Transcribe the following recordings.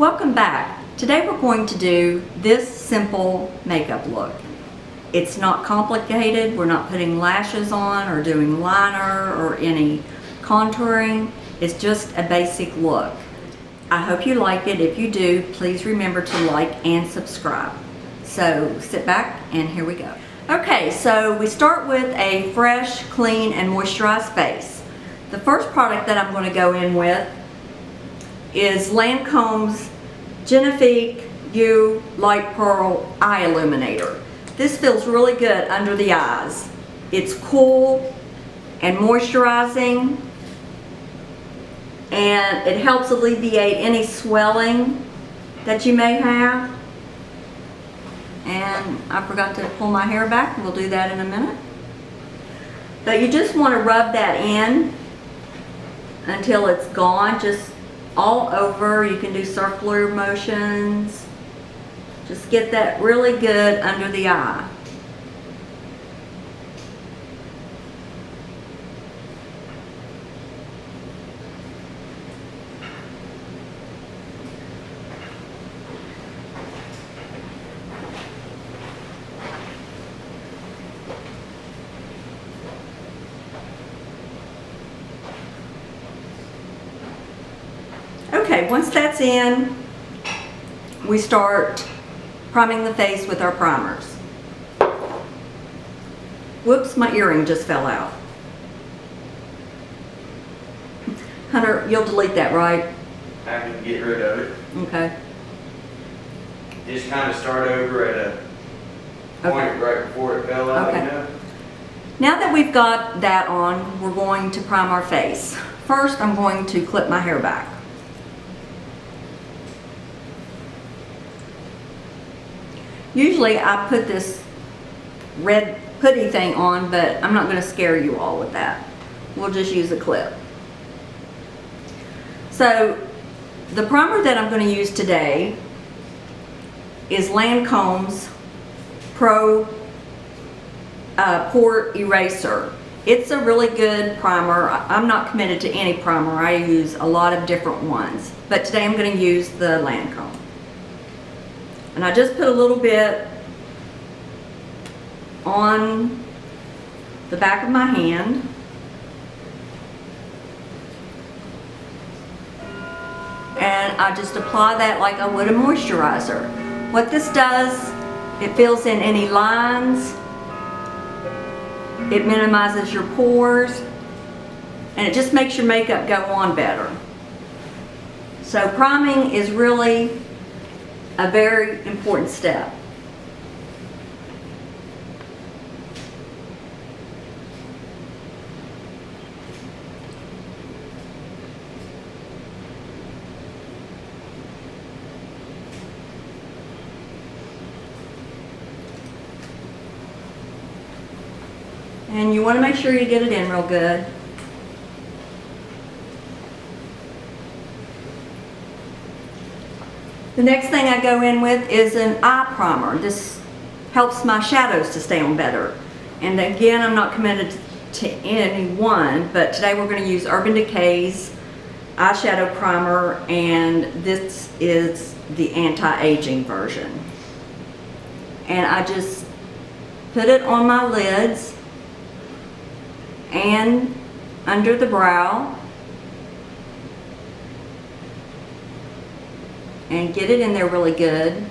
Welcome back. Today we're going to do this simple makeup look. It's not complicated. We're not putting lashes on or doing liner or any contouring. It's just a basic look. I hope you like it. If you do, please remember to like and subscribe. So sit back and here we go. Okay, so we start with a fresh, clean, and moisturized face. The first product that I'm going to go in with is Lancome's Genifique You Light Pearl Eye Illuminator. This feels really good under the eyes. It's cool and moisturizing, and it helps alleviate any swelling that you may have. And I forgot to pull my hair back. We'll do that in a minute. But you just want to rub that in until it's gone, just all over. You can do circular motions. Just get that really good under the eye. Okay, once that's in, we start priming the face with our primers. Whoops, my earring just fell out. Hunter, you'll delete that, right? I can get rid of it. Okay. Just kind of start over at a point right before it fell out, Okay. you know? Now that we've got that on, we're going to prime our face. First, I'm going to clip my hair back. Usually I put this red putty thing on, but I'm not going to scare you all with that. We'll just use a clip. So the primer that I'm going to use today is Lancome's Pro Pore Eraser. It's a really good primer. I'm not committed to any primer. I use a lot of different ones, but today I'm going to use the Lancome. And I just put a little bit on the back of my hand. And I just apply that like I would a moisturizer. What this does, it fills in any lines, it minimizes your pores, and it just makes your makeup go on better. So priming is really a very important step. And you want to make sure you get it in real good. The next thing I go in with is an eye primer. This helps my shadows to stay on better. And again, I'm not committed to any one, but today we're going to use Urban Decay's eyeshadow primer, and this is the anti-aging version. And I just put it on my lids and under the brow, and get it in there really good.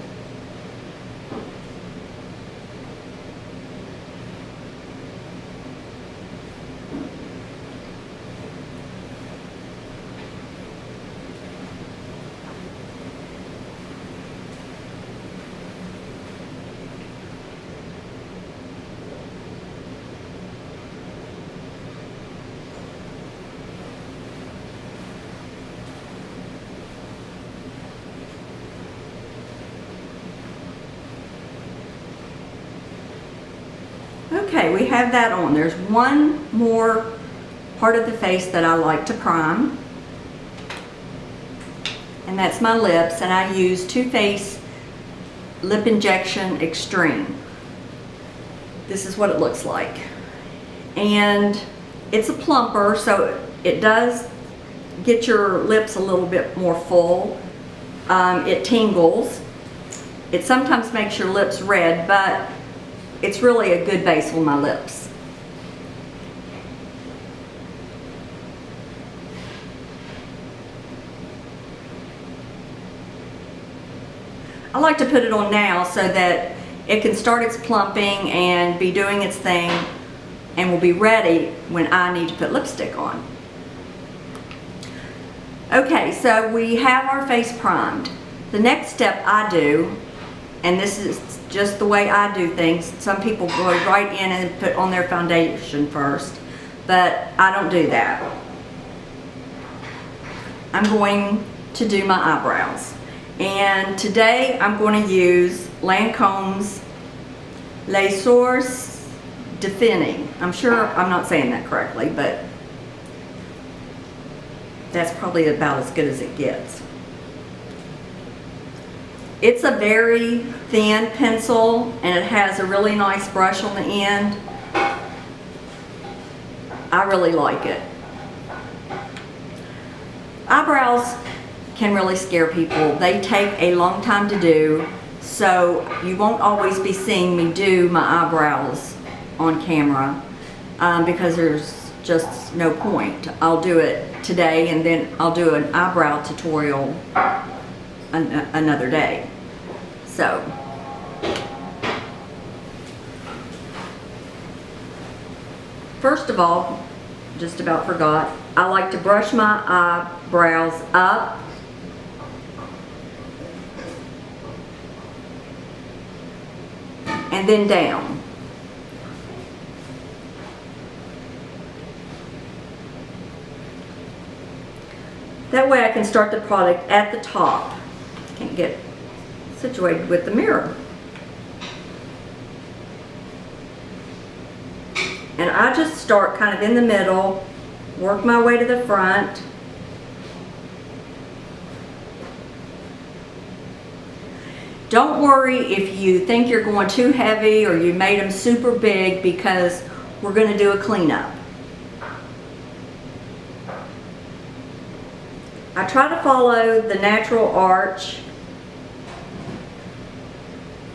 Okay, we have that on. There's one more part of the face that I like to prime, and that's my lips, and I use Too Faced Lip Injection Extreme. This is what it looks like. And it's a plumper, so it does get your lips a little bit more full. It tingles. It sometimes makes your lips red, but it's really a good base on my lips. I like to put it on now so that it can start its plumping and be doing its thing and will be ready when I need to put lipstick on. Okay, so we have our face primed. The next step I do, and this is just the way I do things, some people go right in and put on their foundation first, but I don't do that. I'm going to do my eyebrows. And today I'm going to use Lancome's Les Sources Defining. I'm sure I'm not saying that correctly, but that's probably about as good as it gets. It's a very thin pencil and it has a really nice brush on the end. I really like it. Eyebrows can really scare people. They take a long time to do, so you won't always be seeing me do my eyebrows on camera because there's just no point. I'll do it today and then I'll do an eyebrow tutorial another day. So first of all, just about forgot, I like to brush my eyebrows up and then down. That way I can start the product at the top. Can't get situated with the mirror. And I just start kind of in the middle, work my way to the front. Don't worry if you think you're going too heavy or you made them super big, because we're going to do a cleanup. I try to follow the natural arch,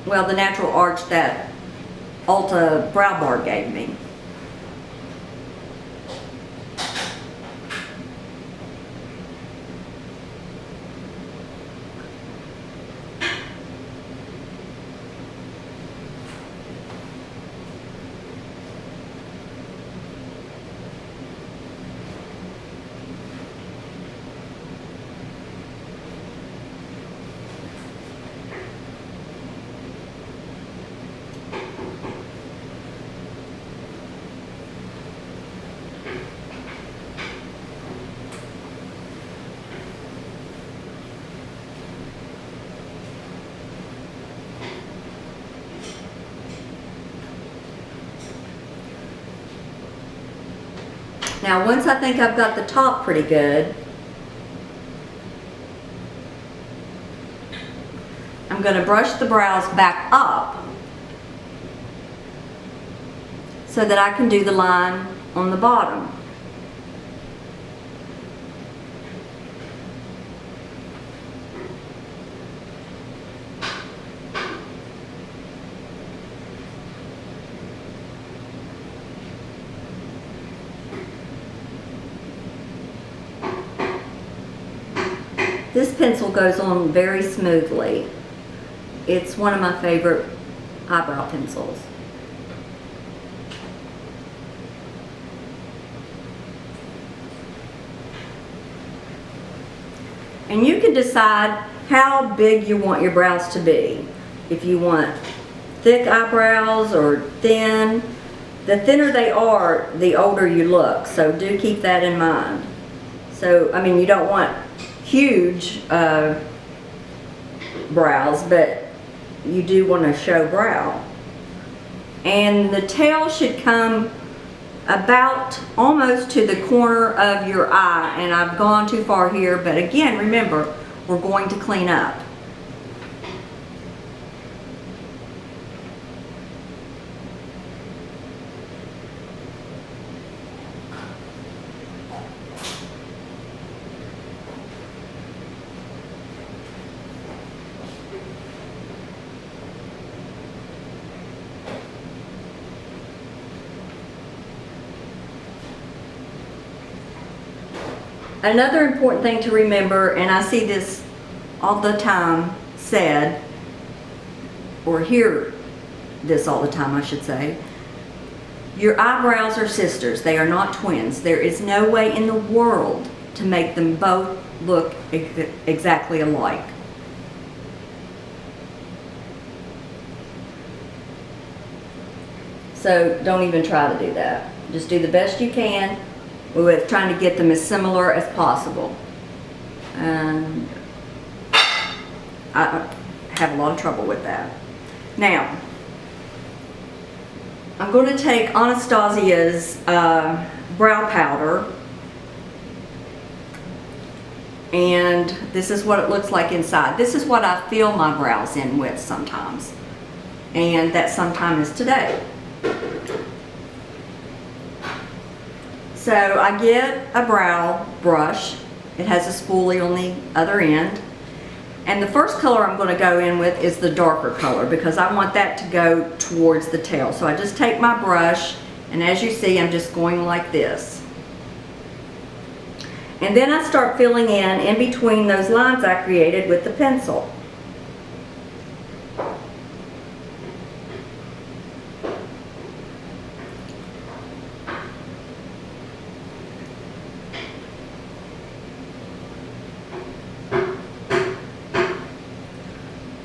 well, the natural arch that Ulta Brow Bar gave me. Now, once I think I've got the top pretty good, I'm going to brush the brows back up so that I can do the line on the bottom. This pencil goes on very smoothly. It's one of my favorite eyebrow pencils. And you can decide how big you want your brows to be. If you want thick eyebrows or thin. The thinner they are, the older you look. So do keep that in mind. So, I mean, you don't want huge brows, but you do want to show brow. And the tail should come about almost to the corner of your eye, and I've gone too far here, but again, remember, we're going to clean up. Another important thing to remember, and I see this all the time said, or hear this all the time, I should say, your eyebrows are sisters. They are not twins. There is no way in the world to make them both look exactly alike. So don't even try to do that. Just do the best you can with trying to get them as similar as possible. And I have a lot of trouble with that. Now, I'm going to take Anastasia's brow powder, and this is what it looks like inside. This is what I fill my brows in with sometimes, and that sometime is today. So I get a brow brush. It has a spoolie on the other end. And the first color I'm going to go in with is the darker color because I want that to go towards the tail. So I just take my brush, and as you see, I'm just going like this. And then I start filling in between those lines I created with the pencil.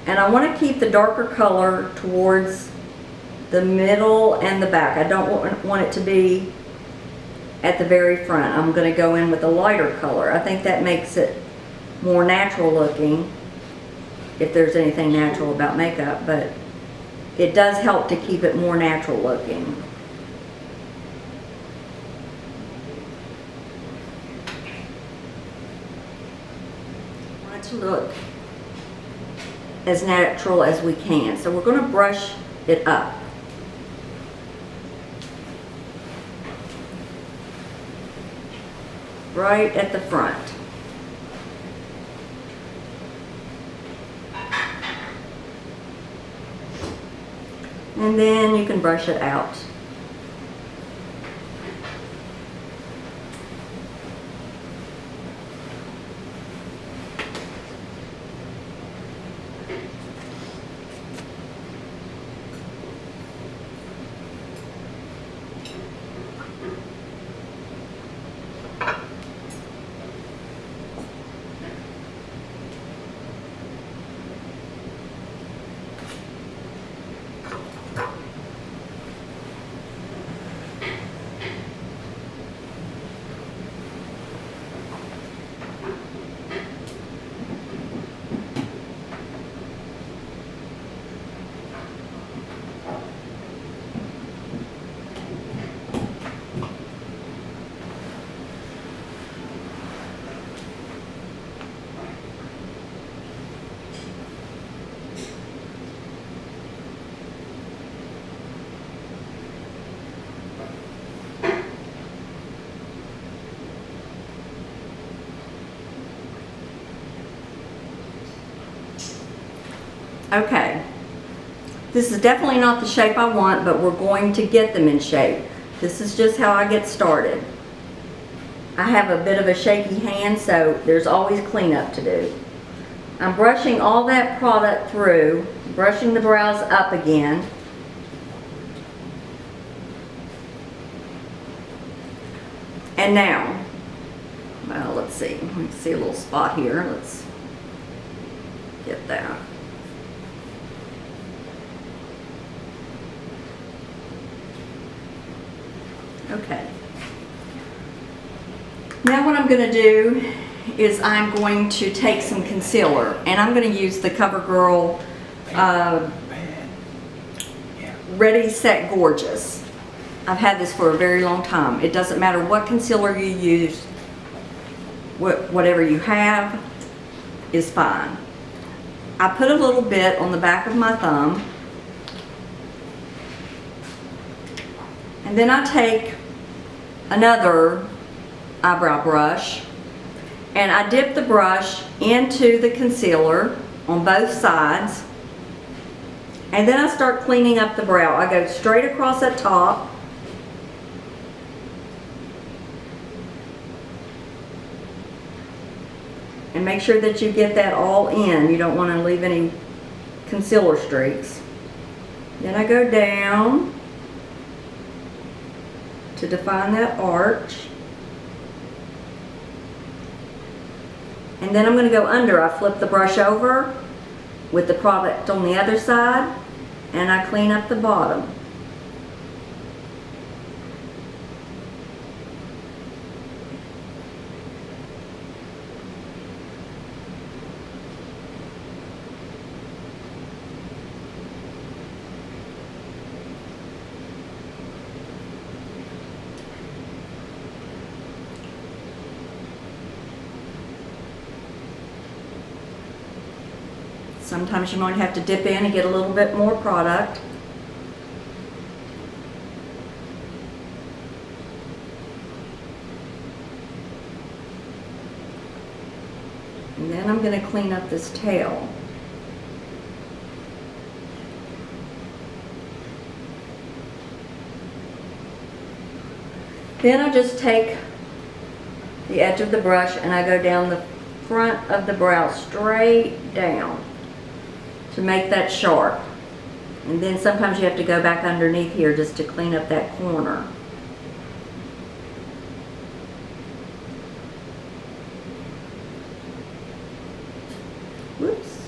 And I want to keep the darker color towards the middle and the back. I don't want it to be at the very front. I'm going to go in with a lighter color. I think that makes it more natural looking, if there's anything natural about makeup, but it does help to keep it more natural looking. I want it to look as natural as we can. So we're going to brush it up. Right at the front. And then you can brush it out. Okay, this is definitely not the shape I want, but we're going to get them in shape. This is just how I get started. I have a bit of a shaky hand, so there's always cleanup to do. I'm brushing all that product through, brushing the brows up again. And now, well, let's see. Let me see a little spot here. Let's get that. Okay. Now what I'm going to do is I'm going to take some concealer, and I'm going to use the CoverGirl Ready Set Gorgeous. I've had this for a very long time. It doesn't matter what concealer you use, whatever you have is fine. I put a little bit on the back of my thumb, and then I take another eyebrow brush and I dip the brush into the concealer on both sides, and then I start cleaning up the brow. I go straight across that top, And make sure that you get that all in. You don't want to leave any concealer streaks. Then I go down to define that arch. And then I'm going to go under. I flip the brush over with the product on the other side, and I clean up the bottom. Sometimes you might have to dip in and get a little bit more product. And then I'm going to clean up this tail. Then I just take the edge of the brush and I go down the front of the brow straight down to make that sharp. And then sometimes you have to go back underneath here just to clean up that corner. Whoops.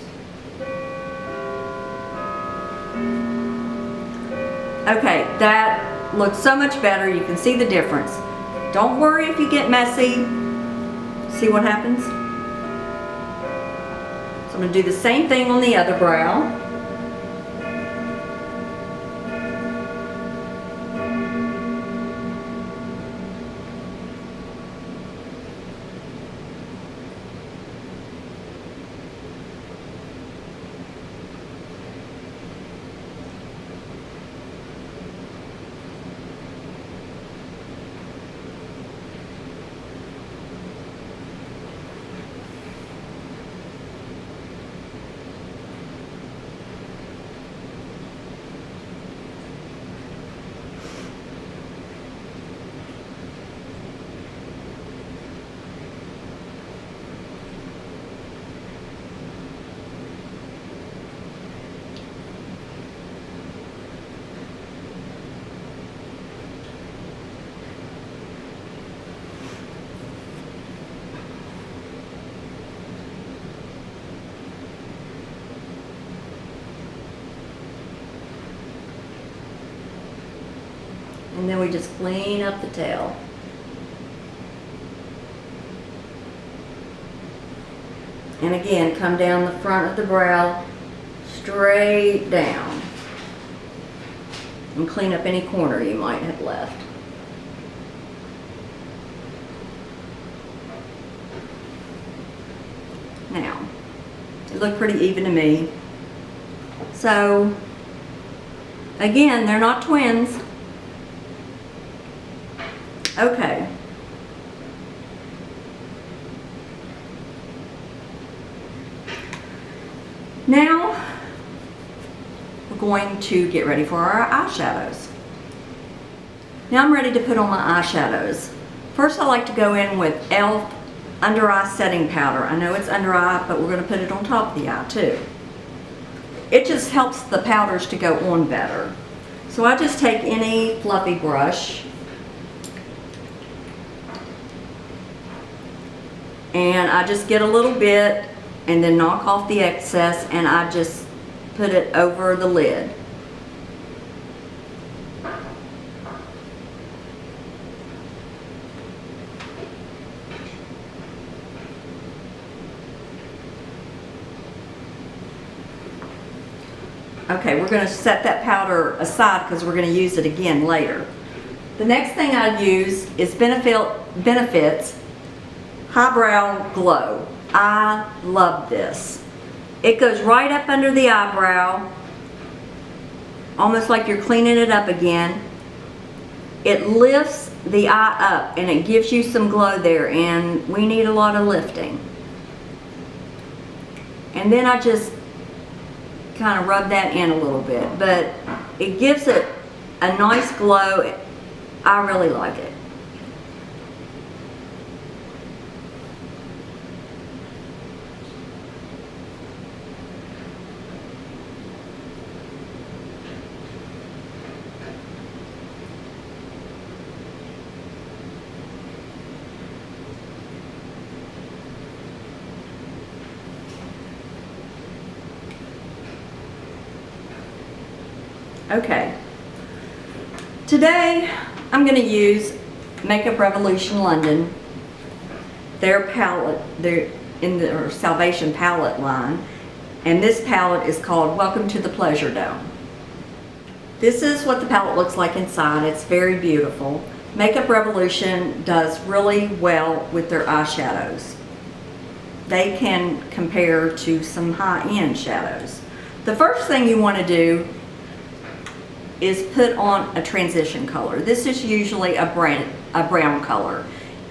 Okay, that looks so much better. You can see the difference. Don't worry if you get messy. See what happens? So I'm going to do the same thing on the other brow. And then we just clean up the tail. And again, come down the front of the brow, straight down. And clean up any corner you might have left. Now, it looked pretty even to me. So, again, they're not twins. Okay. Now, we're going to get ready for our eyeshadows. Now I'm ready to put on my eyeshadows. First I like to go in with e.l.f. Under Eye Setting Powder. I know it's under eye, but we're going to put it on top of the eye too. It just helps the powders to go on better. So I just take any fluffy brush and I just get a little bit and then knock off the excess, and I just put it over the lid. Okay, we're going to set that powder aside because we're going to use it again later. The next thing I use is Benefit's Highbrow Glow. I love this. It goes right up under the eyebrow, almost like you're cleaning it up again. It lifts the eye up and it gives you some glow there, and we need a lot of lifting. And then I just kind of rub that in a little bit, but it gives it a nice glow. I really like it. Okay. Today, I'm going to use Makeup Revolution London, their palette, they're in their Salvation palette line, and this palette is called Welcome to the Pleasure Dome. This is what the palette looks like inside. It's very beautiful. Makeup Revolution does really well with their eyeshadows. They can compare to some high-end shadows. The first thing you want to do is put on a transition color. This is usually a brown color.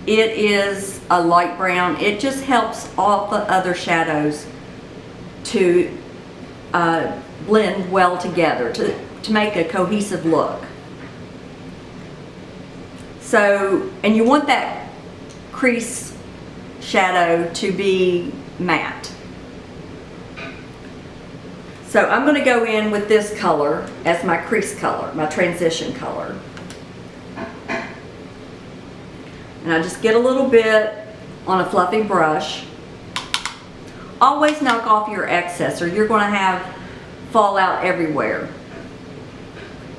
It is a light brown. It just helps all the other shadows to blend well together, to make a cohesive look. So, and you want that crease shadow to be matte. So I'm going to go in with this color as my crease color, my transition color. And I just get a little bit on a fluffy brush. Always knock off your excess or you're going to have fallout everywhere.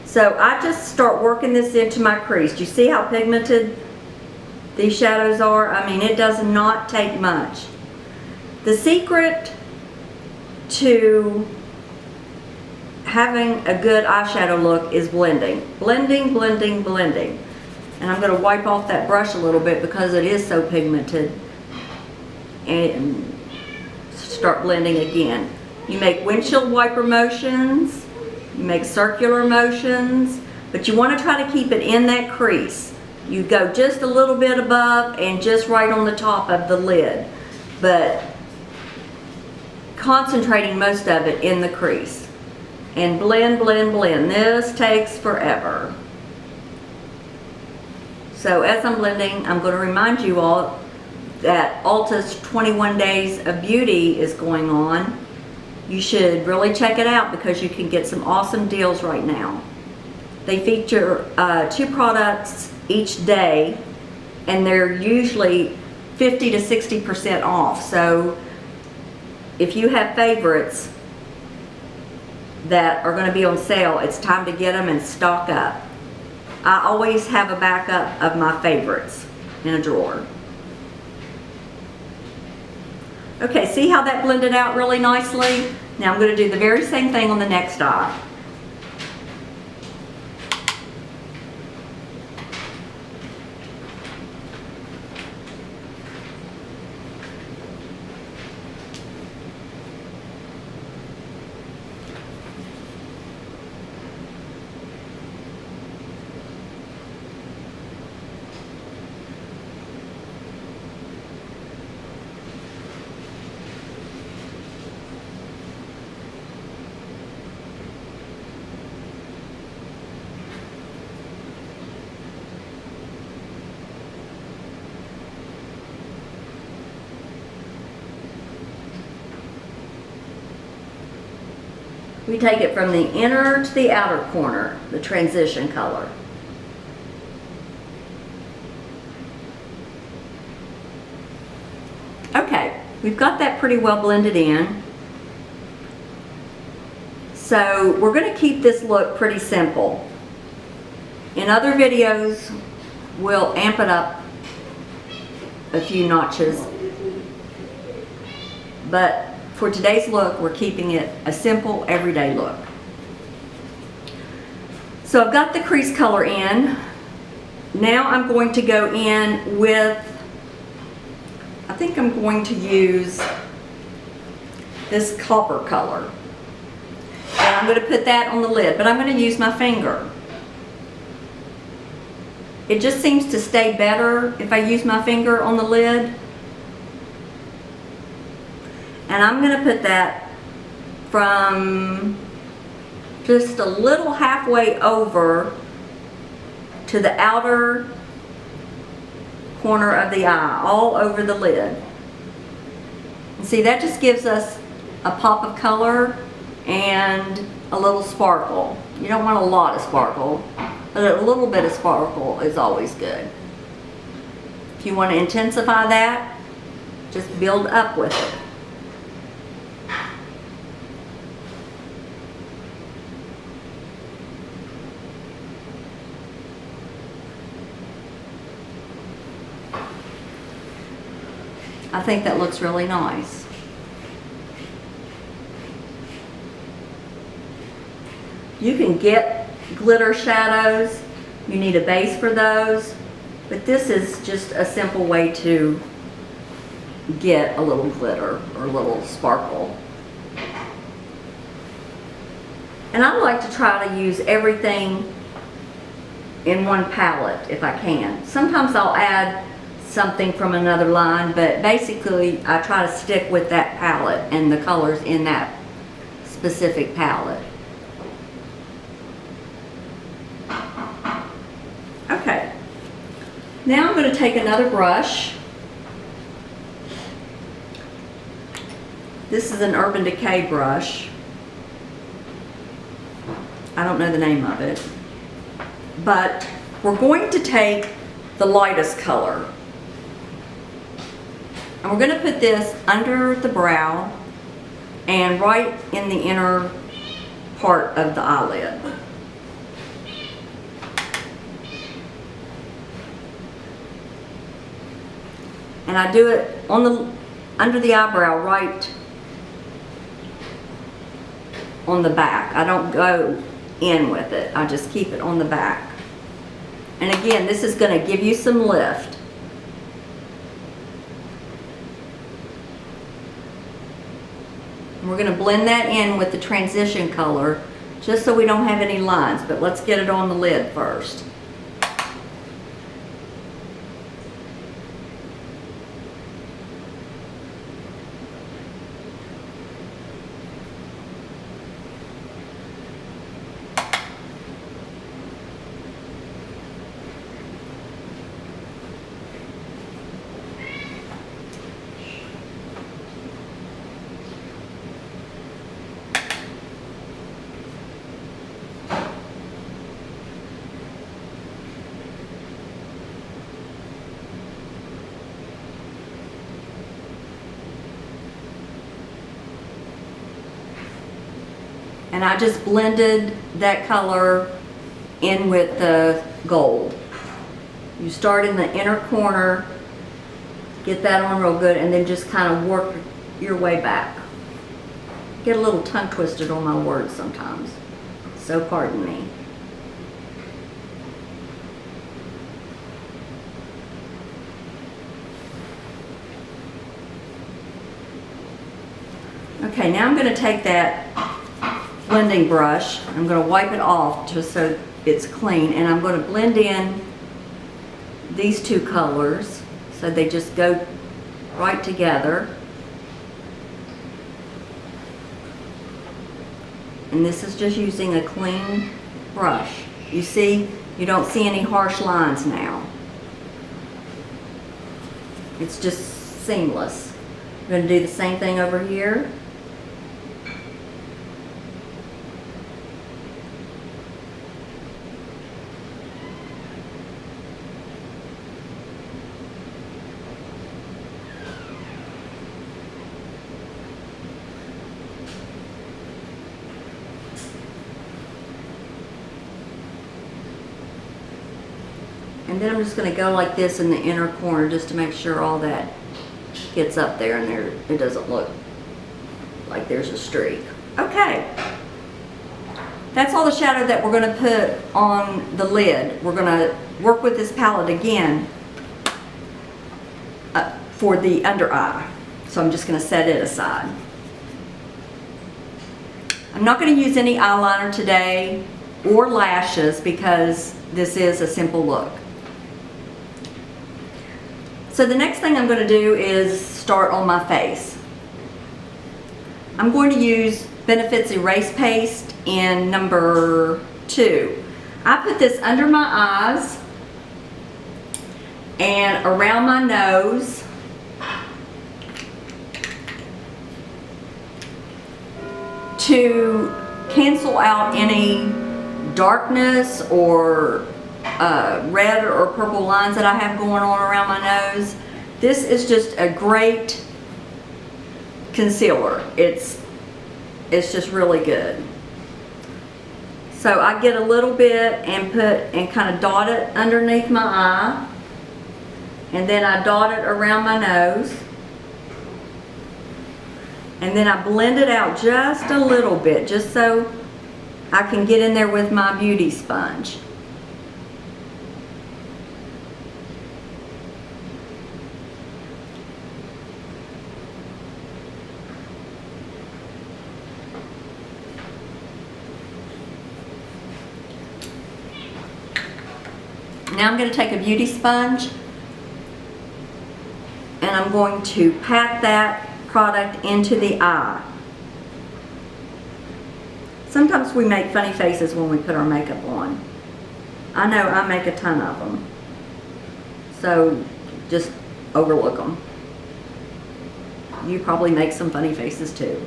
So I just start working this into my crease. Do you see how pigmented these shadows are? I mean, it does not take much. The secret to having a good eyeshadow look is blending. Blending, blending, blending. And I'm going to wipe off that brush a little bit because it is so pigmented. And start blending again. You make windshield wiper motions. You make circular motions, but you want to try to keep it in that crease. You go just a little bit above and just right on the top of the lid, but concentrating most of it in the crease. And blend, blend, blend. This takes forever. So as I'm blending, I'm going to remind you all that Ulta's 21 Days of Beauty is going on. You should really check it out because you can get some awesome deals right now. They feature 2 products each day and they're usually 50 to 60% off. So if you have favorites that are going to be on sale, it's time to get them and stock up. I always have a backup of my favorites in a drawer. Okay, see how that blended out really nicely? Now I'm going to do the very same thing on the next eye. We take it from the inner to the outer corner, the transition color. Okay, we've got that pretty well blended in. So we're going to keep this look pretty simple. In other videos, we'll amp it up a few notches. But for today's look, we're keeping it a simple, everyday look. So I've got the crease color in. Now I'm going to go in with, I think I'm going to use this copper color. And I'm going to put that on the lid, but I'm going to use my finger. It just seems to stay better if I use my finger on the lid. And I'm going to put that from just a little halfway over to the outer corner of the eye, all over the lid. And see, that just gives us a pop of color and a little sparkle. You don't want a lot of sparkle, but a little bit of sparkle is always good. If you want to intensify that, just build up with it. I think that looks really nice. You can get glitter shadows. You need a base for those, but this is just a simple way to get a little glitter or a little sparkle. And I like to try to use everything in one palette if I can. Sometimes I'll add something from another line, but basically I try to stick with that palette and the colors in that specific palette. Okay, now I'm going to take another brush. This is an Urban Decay brush. I don't know the name of it, but we're going to take the lightest color and we're going to put this under the brow and right in the inner part of the eyelid. And I do it under the eyebrow, right on the back. I don't go in with it. I just keep it on the back. And again, this is going to give you some lift. And we're going to blend that in with the transition color just so we don't have any lines, but let's get it on the lid first. And I just blended that color in with the gold. You start in the inner corner, get that on real good, and then just kind of work your way back. Get a little tongue twisted on my words sometimes, so pardon me. Okay, now I'm going to take that blending brush, I'm going to wipe it off just so it's clean, and I'm going to blend in these two colors so they just go right together. And this is just using a clean brush. You see, you don't see any harsh lines now. It's just seamless. I'm going to do the same thing over here. And then I'm just going to go like this in the inner corner just to make sure all that gets up there and it doesn't look like there's a streak. Okay. That's all the shadow that we're going to put on the lid. We're going to work with this palette again for the under eye. So I'm just going to set it aside. I'm not going to use any eyeliner today or lashes because this is a simple look. So the next thing I'm going to do is start on my face. I'm going to use Benefit's Erase Paste in number 2. I put this under my eyes and around my nose to cancel out any darkness or red or purple lines that I have going on around my nose. This is just a great concealer. It's just really good. So I get a little bit and kind of dot it underneath my eye, and then I dot it around my nose. And then I blend it out just a little bit, just so I can get in there with my beauty sponge. Now I'm going to take a beauty sponge and I'm going to pat that product into the eye. Sometimes we make funny faces when we put our makeup on. I know I make a ton of them. So just overlook them. You probably make some funny faces too.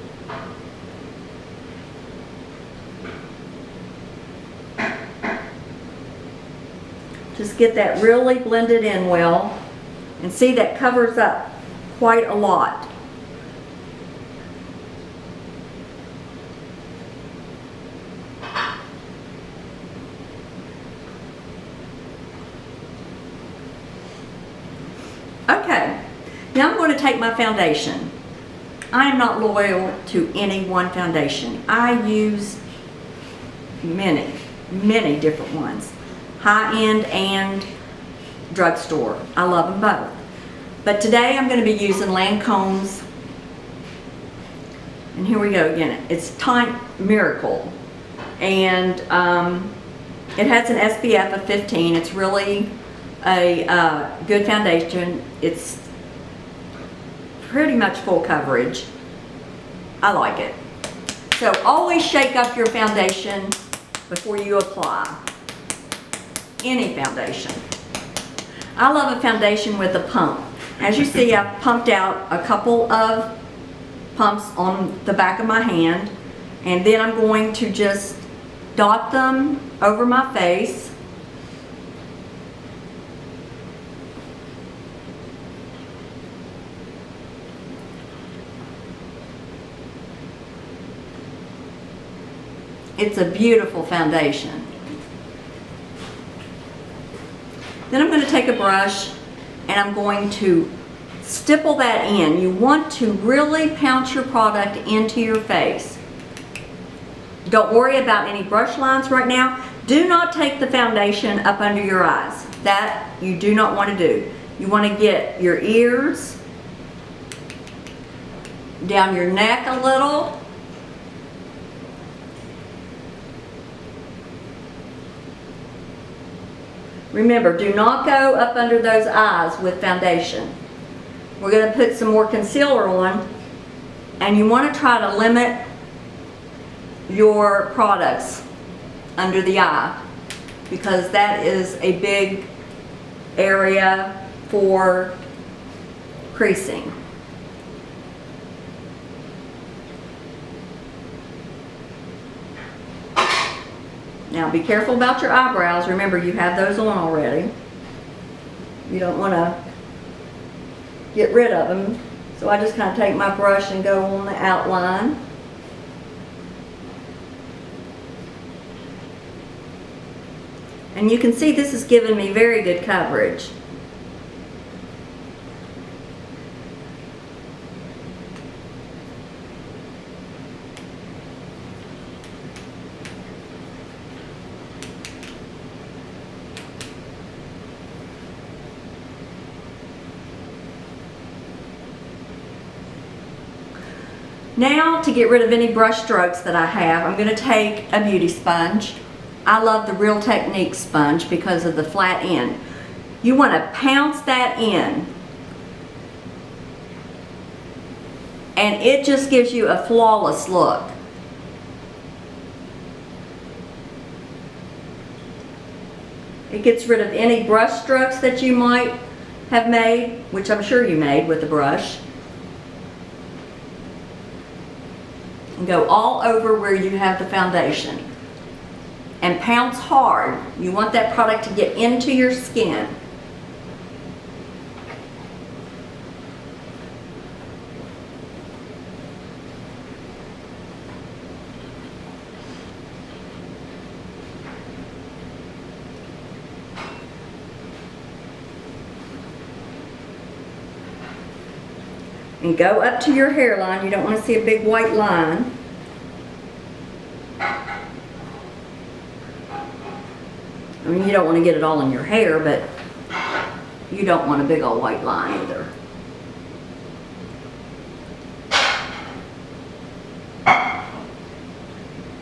Just get that really blended in well, and see that covers up quite a lot. Okay, now I'm going to take my foundation. I am not loyal to any one foundation. I use many different ones. High-end and drugstore. I love them both. But today I'm going to be using Lancome's, and here we go again. It's Time Miracle, and it has an SPF of 15. It's really a good foundation. It's pretty much full coverage. I like it. So always shake up your foundation before you apply any foundation. I love a foundation with a pump. As you see, I've pumped out a couple of pumps on the back of my hand, and then I'm going to just dot them over my face. It's a beautiful foundation. Then I'm going to take a brush and I'm going to stipple that in. You want to really pounce your product into your face. Don't worry about any brush lines right now. Do not take the foundation up under your eyes. That you do not want to do. You want to get your ears, down your neck a little, remember, do not go up under those eyes with foundation. We're going to put some more concealer on, and you want to try to limit your products under the eye, because that is a big area for creasing. Now be careful about your eyebrows. Remember, you have those on already. You don't want to get rid of them. So I just kind of take my brush and go on the outline. And you can see this is giving me very good coverage. Now, to get rid of any brush strokes that I have, I'm going to take a beauty sponge. I love the Real Technique sponge because of the flat end. You want to pounce that in, and it just gives you a flawless look. It gets rid of any brush strokes that you might have made, which I'm sure you made with the brush. And go all over where you have the foundation. And pounce hard. You want that product to get into your skin. and go up to your hairline. You don't want to see a big white line. I mean, you don't want to get it all in your hair, but you don't want a big old white line either.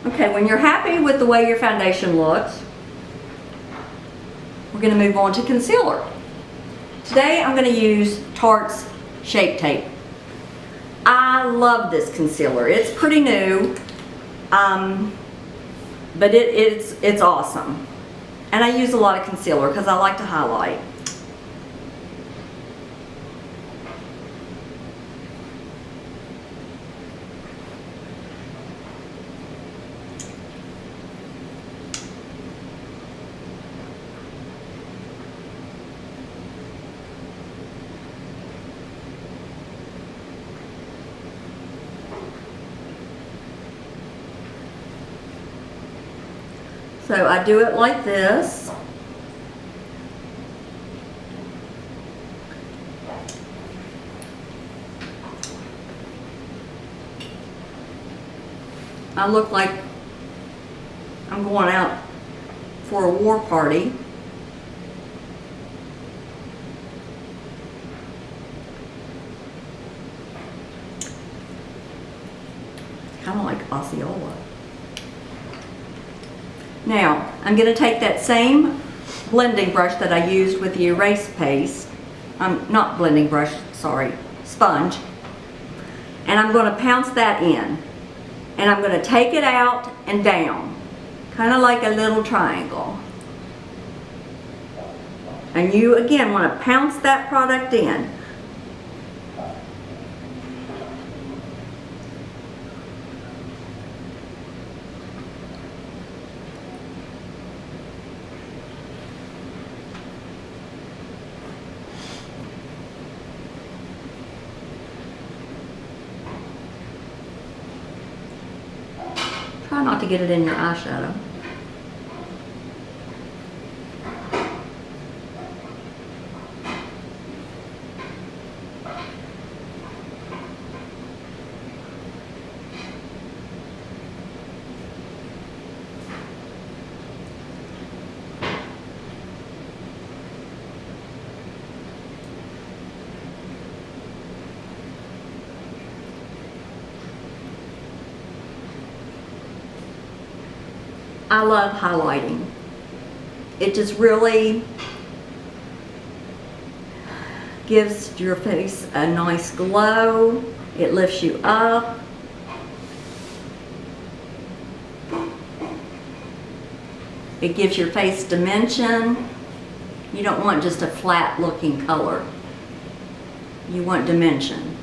Okay, when you're happy with the way your foundation looks, we're going to move on to concealer. Today I'm going to use Tarte's Shape Tape. I love this concealer. It's pretty new, but it's awesome. And I use a lot of concealer because I like to highlight. So I do it like this. I look like I'm going out for a war party. Kind of like Osceola. Now, I'm going to take that same blending brush that I used with the erase paste, not blending brush, sorry, sponge, and I'm going to pounce that in. And I'm going to take it out and down, kind of like a little triangle. And you, again, want to pounce that product in. Try not to get it in your eyeshadow. I love highlighting. It just really gives your face a nice glow. It lifts you up. It gives your face dimension. You don't want just a flat looking color. You want dimension.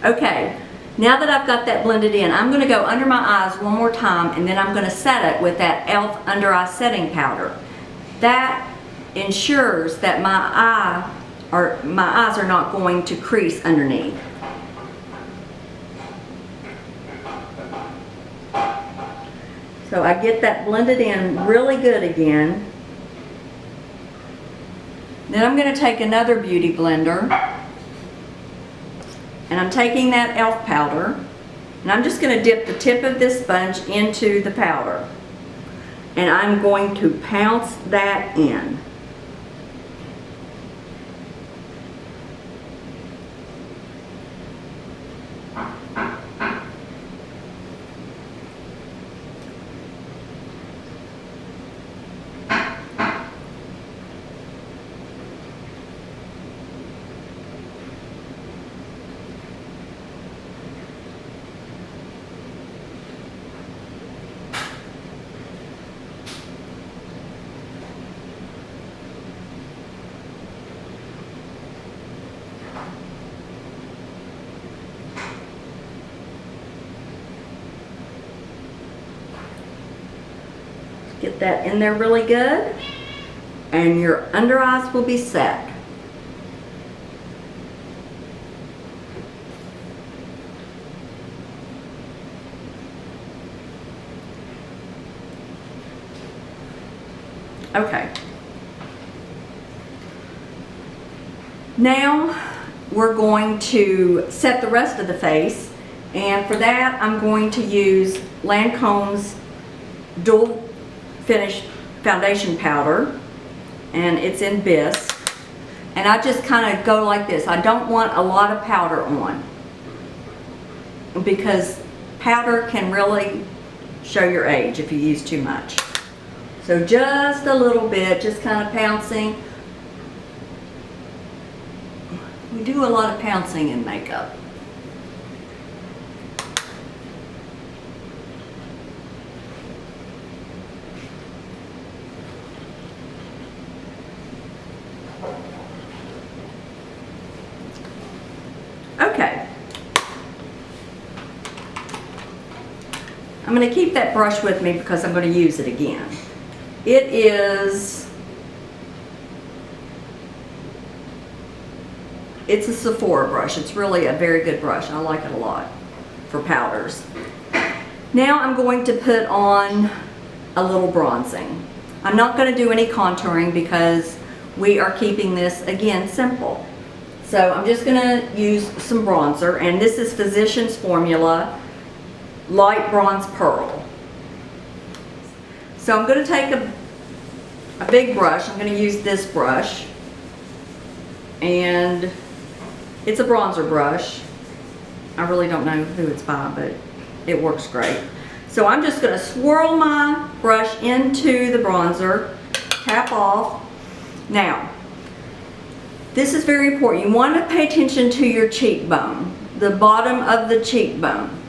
Okay. Now that I've got that blended in, I'm going to go under my eyes one more time, and then I'm going to set it with that e.l.f. Under Eye Setting Powder. That ensures that my eyes are not going to crease underneath. So I get that blended in really good again. Then I'm going to take another beauty blender. And I'm taking that e.l.f. powder, and I'm just going to dip the tip of this sponge into the powder. And I'm going to pounce that in. Get that in there really good, and your under eyes will be set. Okay. Now we're going to set the rest of the face. And for that, I'm going to use Lancome's Dual Finish Foundation Powder. And it's in Bisque. And I just kind of go like this. I don't want a lot of powder on, because powder can really show your age if you use too much. So just a little bit, just kind of pouncing. We do a lot of pouncing in makeup. Okay. I'm going to keep that brush with me because I'm going to use it again. It's a Sephora brush. It's really a very good brush. I like it a lot for powders. Now I'm going to put on a little bronzing. I'm not going to do any contouring because we are keeping this, again, simple. So I'm just going to use some bronzer, and this is Physicians Formula Light Bronze Pearl. So I'm going to take a big brush. I'm going to use this brush, and it's a bronzer brush. I really don't know who it's by, but it works great. So I'm just going to swirl my brush into the bronzer, tap off. Now, this is very important. You want to pay attention to your cheekbone, the bottom of the cheekbone.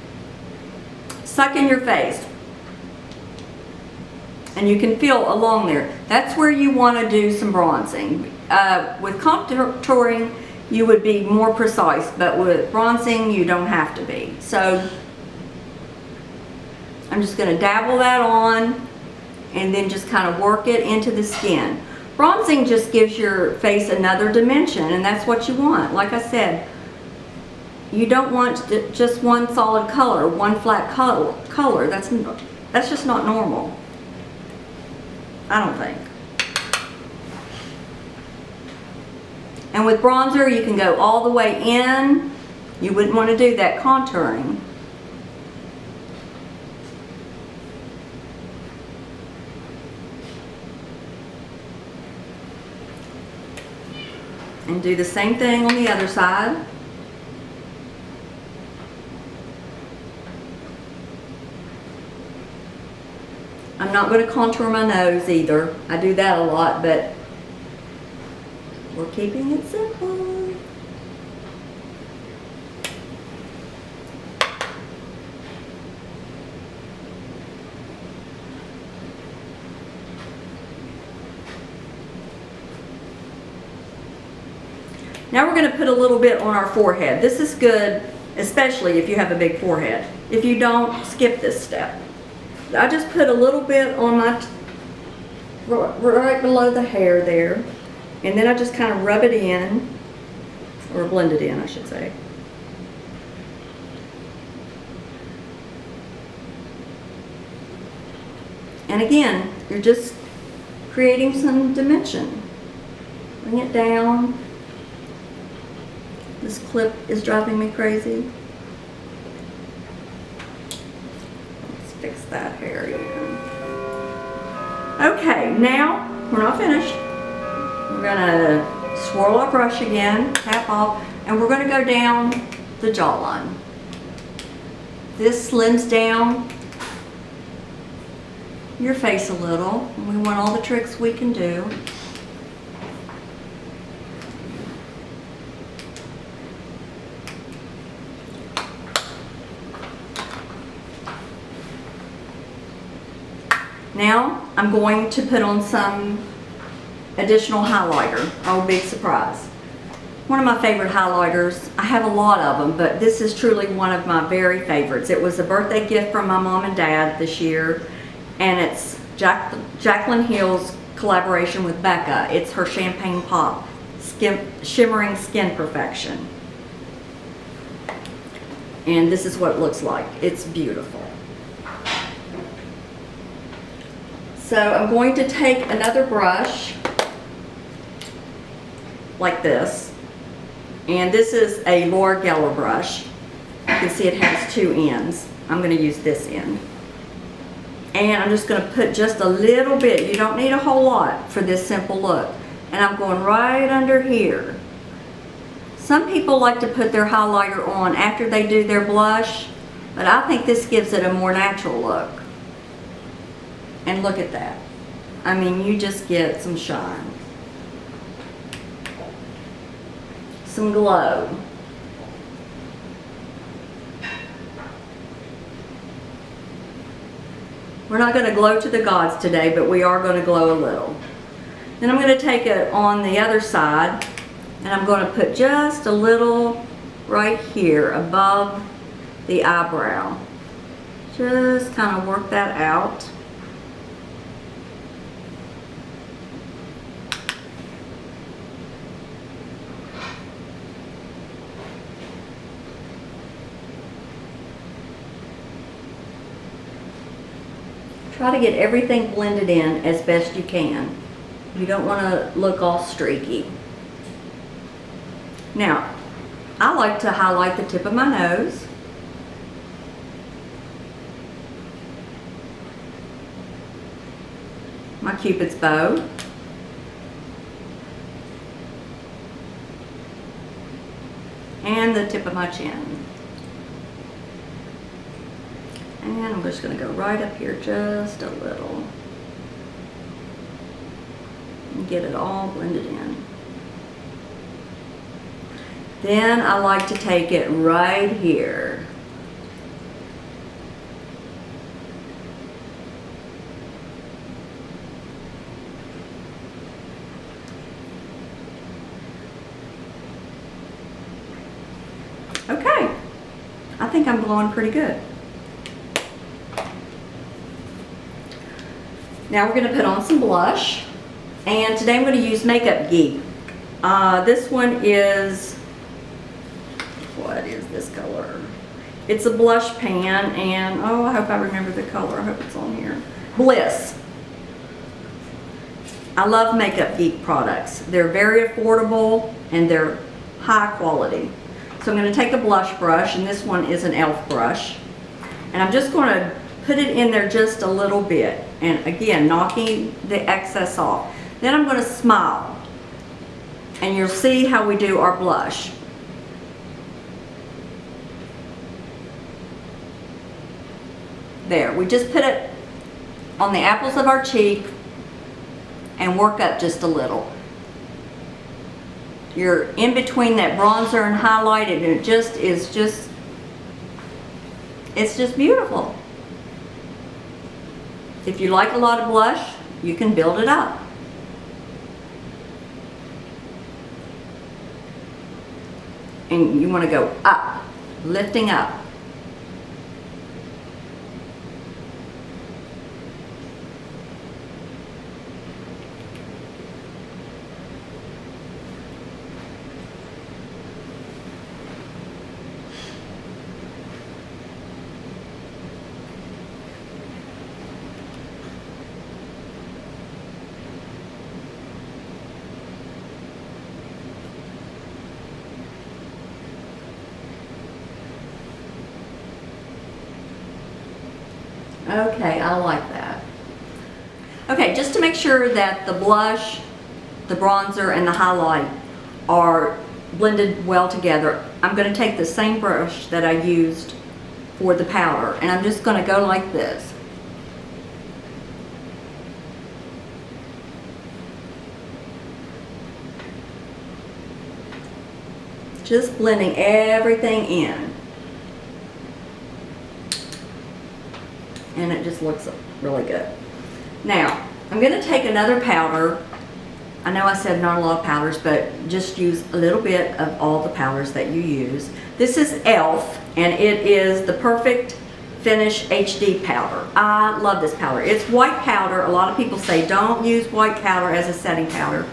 Suck in your face. And you can feel along there. That's where you want to do some bronzing. With contouring, you would be more precise, but with bronzing, you don't have to be. So I'm just going to dabble that on and then just kind of work it into the skin. Bronzing just gives your face another dimension, and that's what you want. Like I said, you don't want just one solid color, one flat color. That's just not normal, I don't think. And with bronzer, you can go all the way in. You wouldn't want to do that contouring. And do the same thing on the other side. I'm not going to contour my nose either. I do that a lot, but we're keeping it simple. Now we're going to put a little bit on our forehead. This is good, especially if you have a big forehead. If you don't, skip this step. I just put a little bit on my, right below the hair there, and then I just kind of rub it in, or blend it in, I should say. And again, you're just creating some dimension. Bring it down. This clip is driving me crazy. Let's fix that hair again. Okay, now we're not finished. We're gonna swirl our brush again, tap off, and we're gonna go down the jawline. This slims down your face a little. We want all the tricks we can do. Now I'm going to put on some additional highlighter. Oh, big surprise. One of my favorite highlighters. I have a lot of them, but this is truly one of my very favorites. It was a birthday gift from my mom and dad this year, and it's Jaclyn Hill's collaboration with Becca. It's her Champagne Pop Shimmering Skin Perfection. And this is what it looks like. It's beautiful. So I'm going to take another brush like this, And this is a Laura Geller brush. You can see it has two ends. I'm going to use this end. And I'm just going to put just a little bit. You don't need a whole lot for this simple look. And I'm going right under here. Some people like to put their highlighter on after they do their blush, but I think this gives it a more natural look. And look at that. I mean, you just get some shine. Some glow. We're not going to glow to the gods today, but we are going to glow a little. Then I'm going to take it on the other side, and I'm going to put just a little right here above the eyebrow. Just kind of work that out. Try to get everything blended in as best you can. You don't want to look all streaky. Now, I like to highlight the tip of my nose. My Cupid's bow. And the tip of my chin. And I'm just going to go right up here just a little. And get it all blended in. Then I like to take it right here. Okay, I think I'm glowing pretty good. Now we're going to put on some blush, and today I'm going to use Makeup Geek. This one is, what is this color? It's a blush pan, and oh, I hope I remember the color. I hope it's on here. Bliss. I love Makeup Geek products. They're very affordable and they're high quality. So I'm going to take a blush brush, and this one is an e.l.f. brush, and I'm just going to put it in there just a little bit, and again, knocking the excess off. Then I'm going to smile, and you'll see how we do our blush. There, we just put it on the apples of our cheek and work up just a little. You're in between that bronzer and highlight, and it just is just, it's just beautiful. If you like a lot of blush, you can build it up. And you want to go up, lifting up. Okay, I like that. Okay, just to make sure that the blush, the bronzer, and the highlight are blended well together, I'm going to take the same brush that I used for the powder, and I'm just going to go like this. Just blending everything in. And it just looks really good. Now, I'm going to take another powder. I know I said not a lot of powders, but just use a little bit of all the powders that you use. This is e.l.f. and it is the Perfect Finish HD powder. I love this powder. It's white powder. A lot of people say don't use white powder as a setting powder.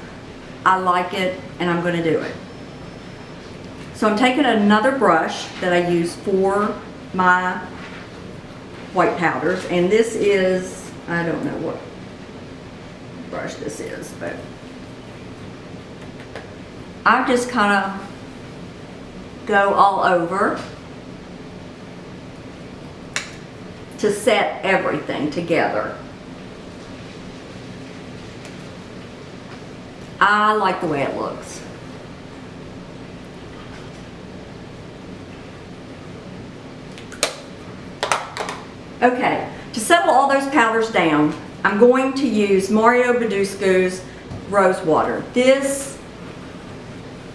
I like it, and I'm going to do it. So I'm taking another brush that I use for my white powders, and this is, I don't know what brush this is, but I just kind of go all over to set everything together. I like the way it looks. Okay, to settle all those powders down, I'm going to use Mario Badescu's Rose Water. This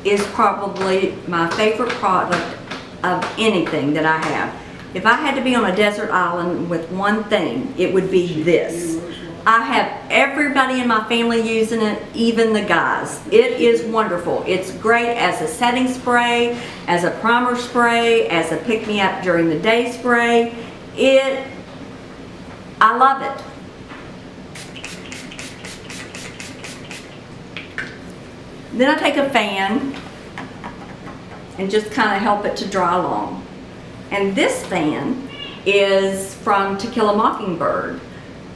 is probably my favorite product of anything that I have. If I had to be on a desert island with one thing, it would be this. I have everybody in my family using it, even the guys. It is wonderful. It's great as a setting spray, as a primer spray, as a pick-me-up during the day spray. I love it. Then I take a fan and just kind of help it to dry along. And this fan is from To Kill a Mockingbird.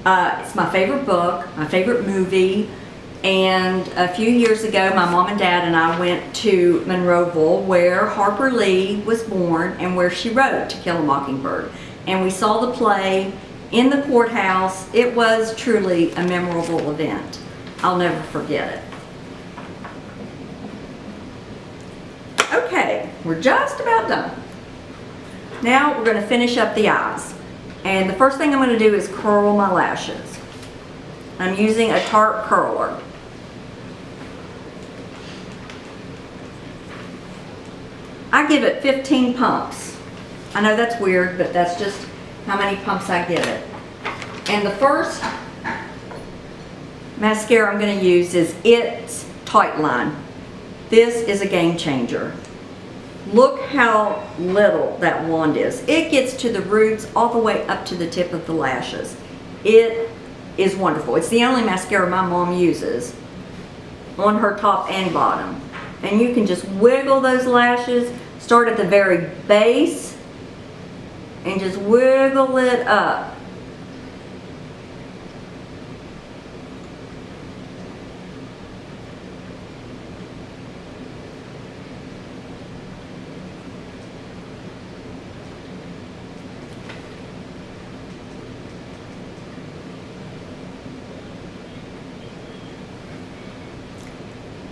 It's my favorite book, my favorite movie, and a few years ago my mom and dad and I went to Monroeville where Harper Lee was born and where she wrote To Kill a Mockingbird. And we saw the play in the courthouse. It was truly a memorable event. I'll never forget it. Okay, we're just about done. Now we're going to finish up the eyes. And the first thing I'm going to do is curl my lashes. I'm using a Tarte curler. I give it 15 pumps. I know that's weird, but that's just how many pumps I give it. And the first mascara I'm going to use is It's Tightline. This is a game changer. Look how little that wand is. It gets to the roots all the way up to the tip of the lashes. It is wonderful. It's the only mascara my mom uses on her top and bottom. And you can just wiggle those lashes, start at the very base, and just wiggle it up.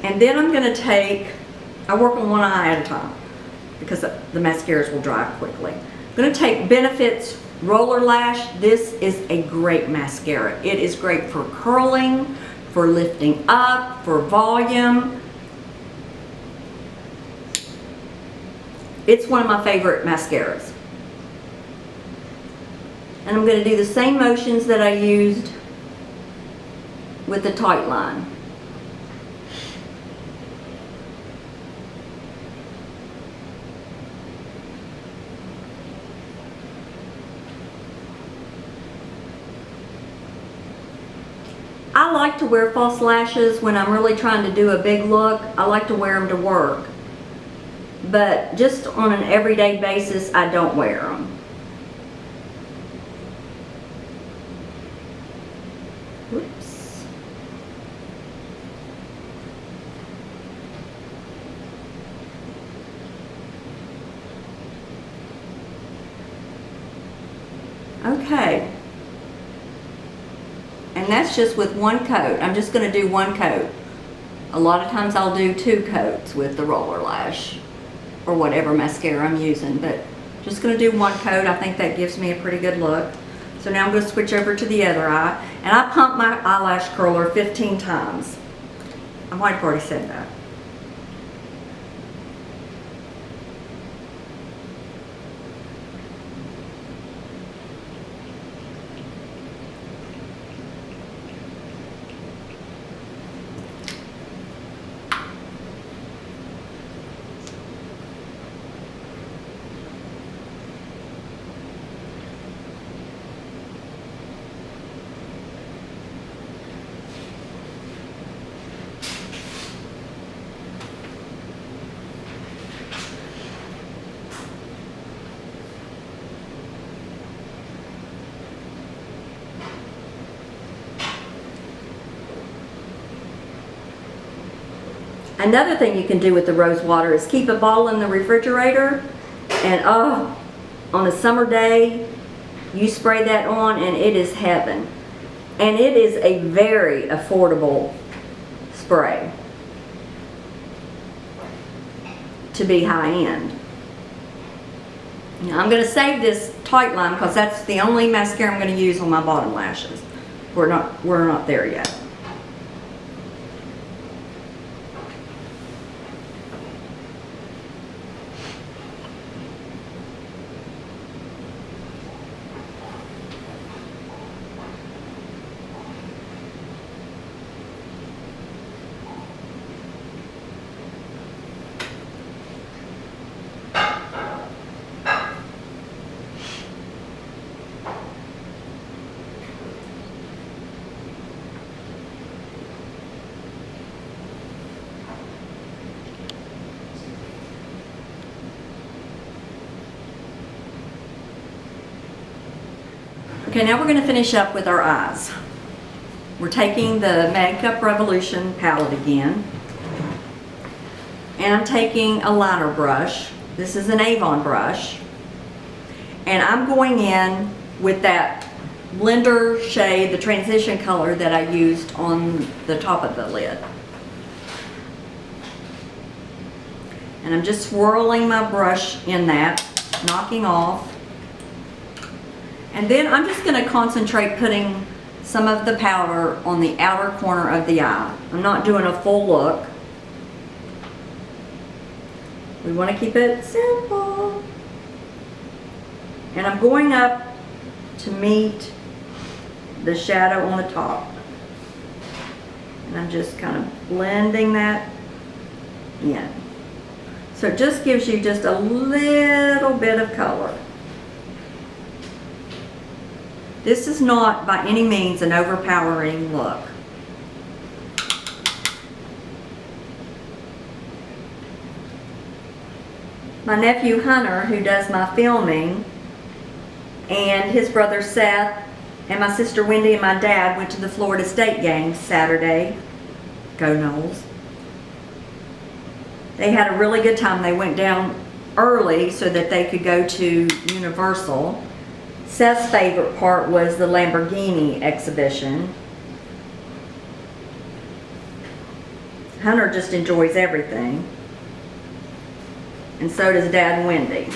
And then I'm going to I work on one eye at a time because the mascaras will dry quickly. I'm going to take Benefit's Roller Lash. This is a great mascara. It is great for curling, for lifting up, for volume. It's one of my favorite mascaras. And I'm going to do the same motions that I used with the Tightline. I like to wear false lashes when I'm really trying to do a big look. I like to wear them to work. But just on an everyday basis, I don't wear them. Whoops. Okay. And that's just with one coat. I'm just going to do one coat. A lot of times I'll do 2 coats with the Roller Lash or whatever mascara I'm using, but just going to do one coat. I think that gives me a pretty good look. So now I'm going to switch over to the other eye, and I pump my eyelash curler 15 times. I might have already said that. Another thing you can do with the rose water is keep a bottle in the refrigerator, and oh, on a summer day, you spray that on and it is heaven. And it is a very affordable spray to be high-end. Now, I'm going to save this tight line because that's the only mascara I'm going to use on my bottom lashes. We're not there yet. Okay, now we're going to finish up with our eyes. We're taking the Makeup Revolution palette again. And I'm taking a liner brush. This is an Avon brush. And I'm going in with that blender shade, the transition color that I used on the top of the lid. And I'm just swirling my brush in that, knocking off. And then I'm just going to concentrate putting some of the powder on the outer corner of the eye. I'm not doing a full look. We want to keep it simple. And I'm going up to meet the shadow on the top. And I'm just kind of blending that in. So it just gives you just a little bit of color. This is not by any means an overpowering look. My nephew Hunter, who does my filming, and his brother Seth, and my sister Wendy and my dad went to the Florida State game Saturday. Go Noles. They had a really good time. They went down early so that they could go to Universal. Seth's favorite part was the Lamborghini exhibition. Hunter just enjoys everything. And so does Dad and Wendy.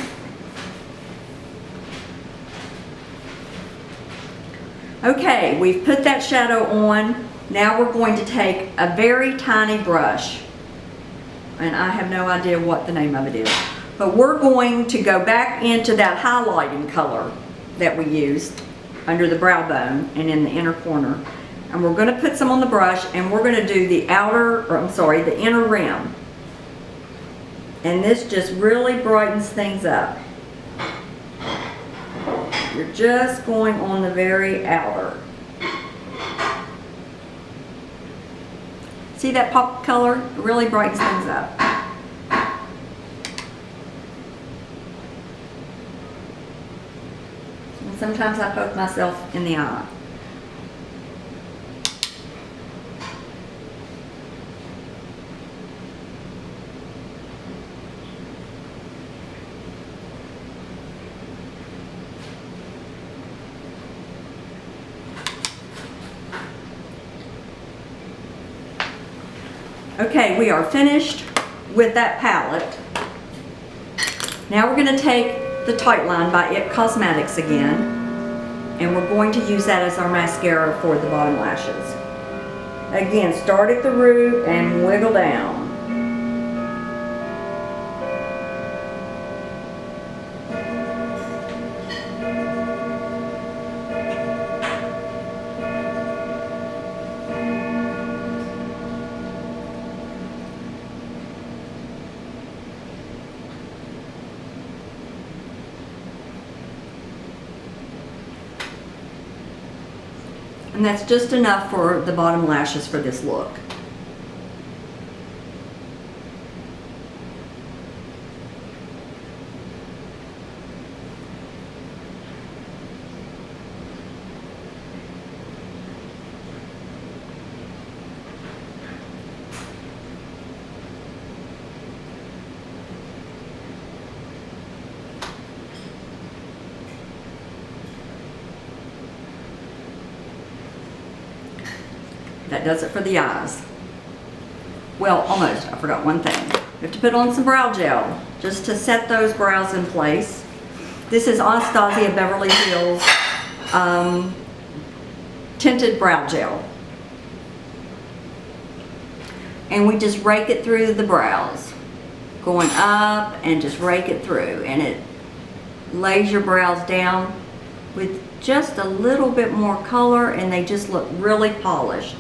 Okay, we've put that shadow on. Now we're going to take a very tiny brush. And I have no idea what the name of it is. But we're going to go back into that highlighting color that we used under the brow bone and in the inner corner. And we're going to put some on the brush, and we're going to do the the inner rim. And this just really brightens things up. You're just going on the very outer. See that pop of color? It really brightens things up. And sometimes I poke myself in the eye. Okay, we are finished with that palette. Now we're going to take the Tight Line by IT Cosmetics again, and we're going to use that as our mascara for the bottom lashes. Again, start at the root and wiggle down. And that's just enough for the bottom lashes for this look. That does it for the eyes. Well, almost. I forgot one thing. You have to put on some brow gel just to set those brows in place. This is Anastasia Beverly Hills tinted brow gel. And we just rake it through the brows, going up and just rake it through, and it lays your brows down with just a little bit more color, and they just look really polished.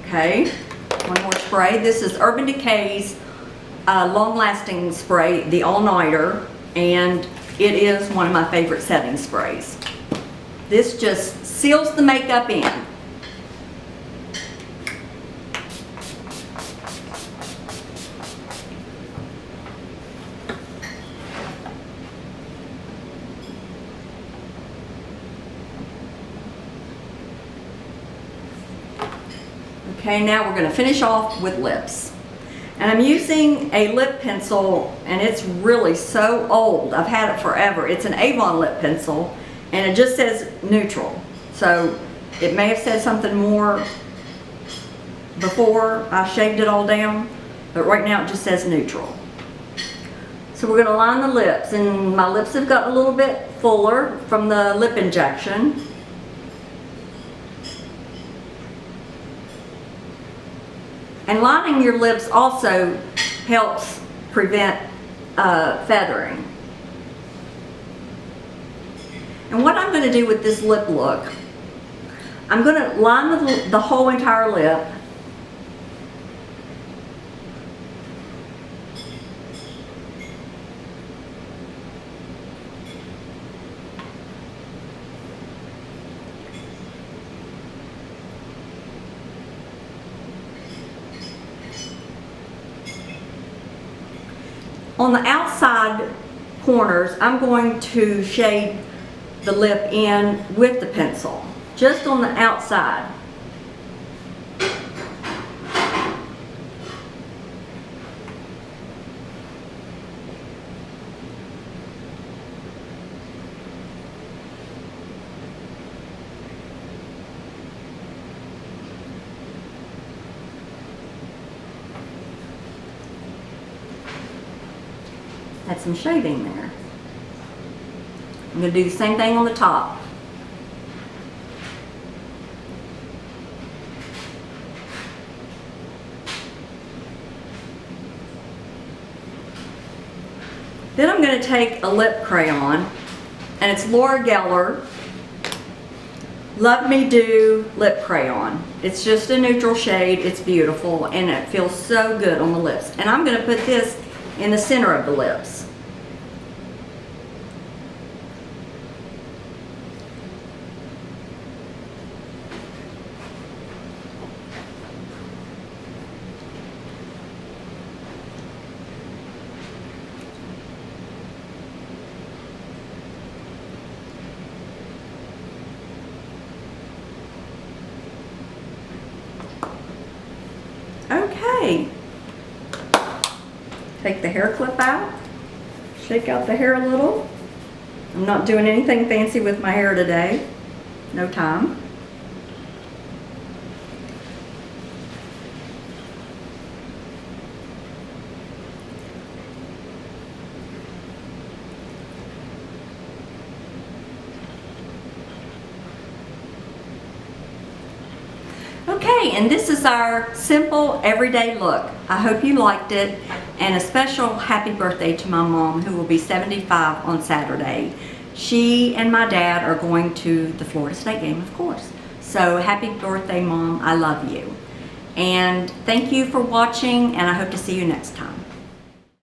Okay, one more spray. This is Urban Decay's long-lasting spray, the all-nighter, and it is one of my favorite setting sprays. This just seals the makeup in. Okay, now we're going to finish off with lips. And I'm using a lip pencil, and it's really so old. I've had it forever. It's an Avon lip pencil, and it just says neutral. So it may have said something more before I shaved it all down, but right now it just says neutral. So we're going to line the lips, and my lips have gotten a little bit fuller from the lip injection. And lining your lips also helps prevent feathering. And what I'm going to do with this lip look, I'm going to line the whole entire lip. On the outside corners, I'm going to shade the lip in with the pencil, just on the outside. Had some shading there. I'm going to do the same thing on the top. Then I'm going to take a lip crayon, and it's Laura Geller Love Me Do lip crayon. It's just a neutral shade. It's beautiful, and it feels so good on the lips. And I'm going to put this in the center of the lips. Okay. Take the hair clip out, shake out the hair a little. I'm not doing anything fancy with my hair today. No time. Okay, and this is our simple everyday look. I hope you liked it, and a special happy birthday to my mom, who will be 75 on Saturday. She and my dad are going to the Florida State game, of course. So happy birthday, Mom. I love you. And thank you for watching, and I hope to see you next time.